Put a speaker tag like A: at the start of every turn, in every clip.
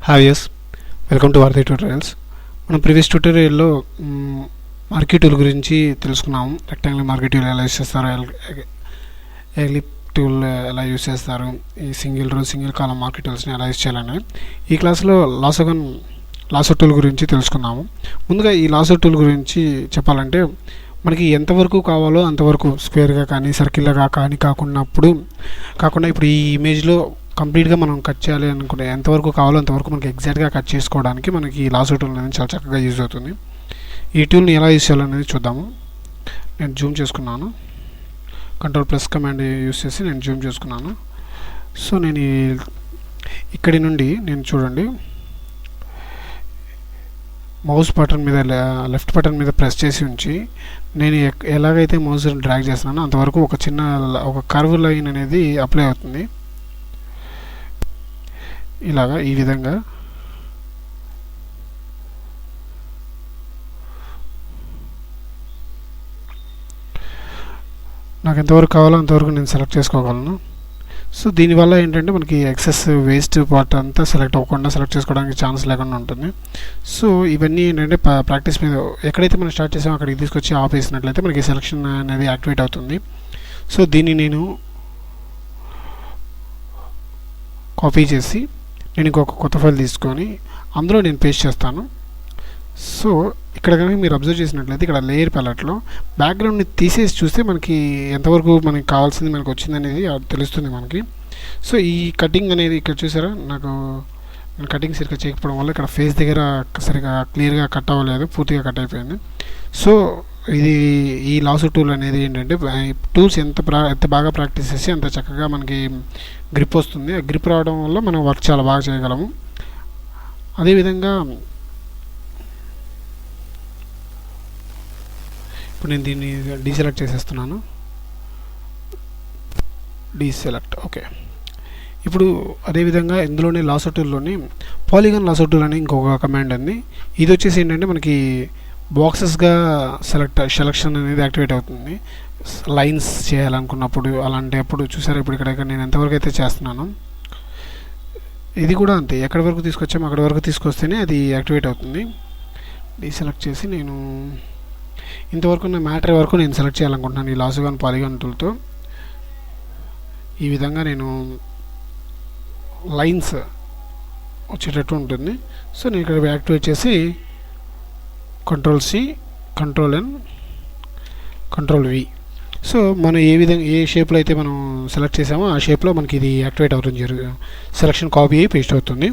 A: Hi yes welcome to వారధి tutorials. మనం previous ట్యూటోరియల్లో market tool గురించి తెలుసుకున్నాము. రెక్టాంగులర్ మార్కెట్ టూల్ ఎలా యూస్ చేస్తారు, ఎలిప్ టూల్ ఎలా యూస్ చేస్తారు, ఈ సింగిల్ రో సింగిల్ కాలం మార్కెట్ టూల్స్ని ఎలా యూస్ చేయాలని ఈ క్లాస్లో లాసో టూల్ గురించి తెలుసుకున్నాము. ముందుగా ఈ లాసో టూల్ గురించి చెప్పాలంటే మనకి ఎంతవరకు కావాలో అంతవరకు స్క్వేర్గా కానీ సర్కిల్గా కానీ కాకుండా ఇప్పుడు ఈ ఇమేజ్లో కంప్లీట్గా మనం కట్ చేయాలి అనుకుంటే ఎంతవరకు కావాలో అంతవరకు మనకి ఎగ్జాక్ట్గా కట్ చేసుకోవడానికి మనకి ఈ లాసో టూల్ అనేది చాలా చక్కగా యూజ్ అవుతుంది. ఈ టూల్ని ఎలా యూజ్ చేయాలనేది చూద్దాము. నేను జూమ్ చేసుకున్నాను, కంట్రోల్+ కమాండ్ యూజ్ చేసి నేను జూమ్ చేసుకున్నాను. సో నేను ఇక్కడి నుండి నేను చూడండి మౌస్ బటన్ మీద లెఫ్ట్ బటన్ మీద ప్రెస్ చేసి ఉంచి నేను ఎలాగైతే మౌస్ డ్రాగ్ చేస్తున్నానో అంతవరకు ఒక కర్వ్ లైన్ అనేది అప్లై అవుతుంది. ఇలాగా ఈ విధంగా నాకు ఎంతవరకు కావాలో అంతవరకు నేను సెలెక్ట్ చేసుకోగలను. సో దీనివల్ల ఏంటంటే మనకి ఎక్సెస్ వేస్ట్ పార్ట్ అంతా సెలెక్ట్ చేసుకోవడానికి ఛాన్స్ లేకుండా ఉంటుంది. సో ఇవన్నీ ఏంటంటే ప్రాక్టీస్ మీద ఎక్కడైతే మనం స్టార్ట్ చేసామో అక్కడికి తీసుకొచ్చి ఆఫ్ వేసినట్లయితే మనకి సెలెక్షన్ అనేది యాక్టివేట్ అవుతుంది. సో దీన్ని నేను కాపీ చేసి నేను ఇంకొక కొత్త ఫైల్ తీసుకొని అందులో నేను పేస్ట్ చేస్తాను. సో ఇక్కడ కనుక మీరు అబ్జర్వ్ చేసినట్లయితే ఇక్కడ లేయర్ ప్యాలెట్లో బ్యాక్గ్రౌండ్ని తీసేసి చూస్తే మనకి ఎంతవరకు మనకి కావాల్సింది మనకు వచ్చింది అనేది తెలుస్తుంది మనకి. సో ఈ కటింగ్ అనేది ఇక్కడ చూసారా, నేను కటింగ్ సరిగ్గా చేయకపోవడం వల్ల ఇక్కడ ఫేస్ దగ్గర సరిగ్గా క్లియర్గా కట్ అవ్వలేదు, పూర్తిగా కట్ అయిపోయింది. సో ఈ లాసో టూల్ అనేది ఏంటంటే టూల్స్ ఎంత బాగా ప్రాక్టీస్ చేసి అంత చక్కగా మనకి గ్రిప్ వస్తుంది. ఆ గ్రిప్ రావడం వల్ల మనం వర్క్ చాలా బాగా చేయగలము. అదేవిధంగా ఇప్పుడు నేను దీన్ని డీసెలెక్ట్ చేసేస్తున్నాను. Deselect okay. ఇప్పుడు అదేవిధంగా ఇందులోనే లాసో టూల్లోని పాలిగాన్ లాసో టూల్ అని ఇంకొక కమాండ్ ఉంది. ఇది వచ్చేసి ఏంటంటే మనకి బాక్సెస్గా సెలెక్షన్ అనేది యాక్టివేట్ అవుతుంది. లైన్స్ చేయాలనుకున్నప్పుడు అలాంటప్పుడు చూసారా, ఇప్పుడు ఇక్కడ నేను ఎంతవరకు అయితే చేస్తున్నాను ఇది కూడా అంతే. ఎక్కడి వరకు తీసుకొచ్చామో అక్కడి వరకు తీసుకొస్తేనే అది యాక్టివేట్ అవుతుంది. డీసెలెక్ట్ చేసి నేను ఇంతవరకు నా మ్యాటర్ వరకు నేను సెలెక్ట్ చేయాలనుకుంటున్నాను ఈ లాసోగాన్ పాలిగాన్ టూల్తో. ఈ విధంగా నేను లైన్స్ వచ్చేటట్టు ఉంటుంది. సో నేను ఇక్కడ యాక్టివేట్ చేసి కంట్రోల్+C, కంట్రోల్+N, కంట్రోల్+V. సో మనం ఏ షేప్లో అయితే మనం సెలెక్ట్ చేసామో ఆ షేప్లో మనకి ఇది యాక్టివేట్ అవుతుంది, సెలెక్షన్ కాపీ అయ్యి పేస్ట్ అవుతుంది.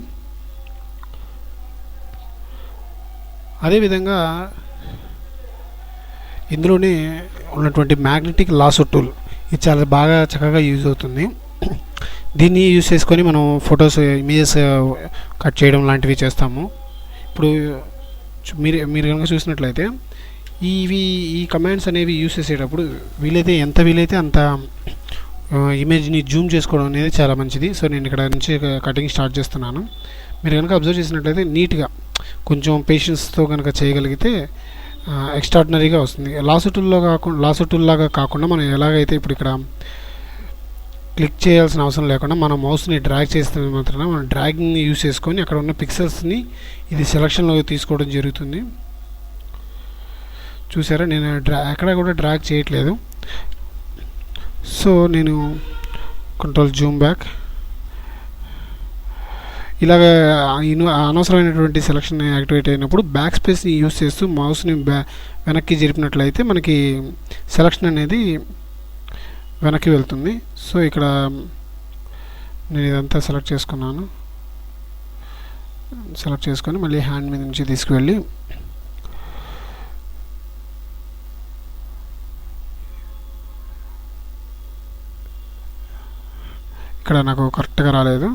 A: అదేవిధంగా ఇందులోనే ఉన్నటువంటి మ్యాగ్నెటిక్ లాసో టూల్ ఇది చాలా బాగా చక్కగా యూజ్ అవుతుంది. దీన్ని యూజ్ చేసుకొని మనం ఫొటోస్, ఇమేజెస్ కట్ చేయడం లాంటివి చేస్తాము. ఇప్పుడు మీరు కనుక చూసినట్లయితే ఈ కమాండ్స్ అనేవి యూజ్ చేసేటప్పుడు ఎంత వీలైతే అంత ఇమేజ్ని జూమ్ చేసుకోవడం అనేది చాలా మంచిది. సో నేను ఇక్కడ నుంచి కటింగ్ స్టార్ట్ చేస్తున్నాను. మీరు కనుక అబ్జర్వ్ చేసినట్లయితే నీట్గా కొంచెం పేషెన్స్తో కనుక చేయగలిగితే ఎక్స్ట్రాడినరీగా వస్తుంది. లాసో టూల్ లాగా కాకుండా మనం ఎలాగైతే ఇప్పుడు ఇక్కడ క్లిక్ చేయాల్సిన అవసరం లేకుండా మన మౌస్ని డ్రాగ్ చేస్తే మాత్రం మనం డ్రాగింగ్ని యూజ్ చేసుకొని అక్కడ ఉన్న పిక్సెల్స్ని ఇది సెలక్షన్లో తీసుకోవడం జరుగుతుంది. చూసారా, నేను ఎక్కడ కూడా డ్రాగ్ చేయట్లేదు. సో నేను కంట్రోల్ జూమ్ బ్యాక్, ఇలాగ అనవసరమైనటువంటి సెలక్షన్ యాక్టివేట్ అయినప్పుడు బ్యాక్ స్పేస్ని యూజ్ చేస్తూ మౌస్ని వెనక్కి జరిపినట్లయితే మనకి సెలక్షన్ అనేది వెనక్కి వెళ్తుంది. సో ఇక్కడ నేను ఇదంతా సెలెక్ట్ చేసుకొని మళ్ళీ హ్యాండ్ మీద నుంచి తీసుకువెళ్ళి ఇక్కడ నాకు కరెక్ట్గా రాలేదు.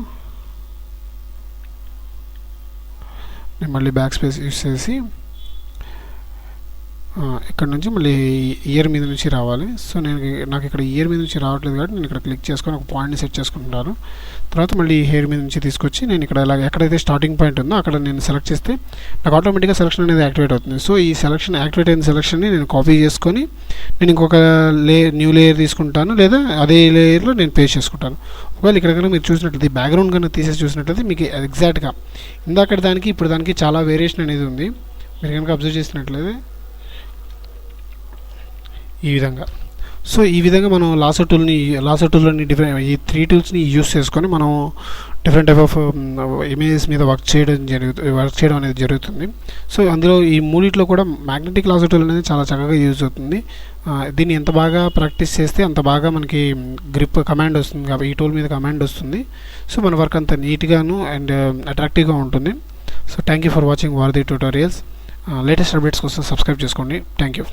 A: నేను మళ్ళీ బ్యాక్ స్పేస్ యూజ్ చేసి ఇక్కడ నుంచి మళ్ళీ ఇయర్ మీద నుంచి రావాలి. సో నాకు ఇక్కడ ఇయర్ మీద నుంచి రావట్లేదు కాబట్టి నేను ఇక్కడ క్లిక్ చేసుకొని ఒక పాయింట్ని సెట్ చేసుకుంటున్నాను. తర్వాత మళ్ళీ హెయిర్ మీద నుంచి తీసుకొచ్చి నేను ఇక్కడ ఎక్కడైతే స్టార్టింగ్ పాయింట్ ఉందో అక్కడ నేను సెలెక్ట్ చేస్తే నాకు ఆటోమేటిక్గా సెలక్షన్ అనేది యాక్టివేట్ అవుతుంది. సో ఈ యాక్టివేట్ అయిన సెలక్షన్ని నేను కాపీ చేసుకొని నేను ఇంకొక న్యూ లేయర్ తీసుకుంటాను, లేదా అదే లేయర్లో నేను పేస్ట్ చేసుకుంటాను. ఒకవేళ ఇక్కడ కనుక మీరు చూసినట్లయితే బ్యాక్గ్రౌండ్ కనుక తీసేసి చూసినట్లయితే మీకు ఎగ్జాక్ట్గా ఇందాక దానికి ఇప్పుడు దానికి చాలా వేరియేషన్ అనేది ఉంది. మీరు కనుక అబ్జర్వ్ చేసినట్లయితే ఈ విధంగా. సో ఈ విధంగా మనం లాసర్ టూల్ని డిఫరెంట్ ఈ 3 టూల్స్ని యూస్ చేసుకొని మనం డిఫరెంట్ టైప్ ఆఫ్ ఇమేజెస్ మీద వర్క్ చేయడం అనేది జరుగుతుంది. సో అందులో ఈ మూడిట్లో కూడా మ్యాగ్నెటిక్ లాసర్ టూల్ అనేది చాలా చక్కగా యూజ్ అవుతుంది. దీన్ని ఎంత బాగా ప్రాక్టీస్ చేస్తే అంత బాగా మనకి గ్రిప్ కమాండ్ వస్తుంది కాబట్టి ఈ టూల్ మీద కమాండ్ వస్తుంది. సో మన వర్క్ అంత నీట్గాను అండ్ అట్రాక్టివ్గా ఉంటుంది. So thank you for watching వారధి ట్యూటోరియల్స్. లేటెస్ట్ అప్డేట్స్ కోసం సబ్స్క్రైబ్ చేసుకోండి. Thank you.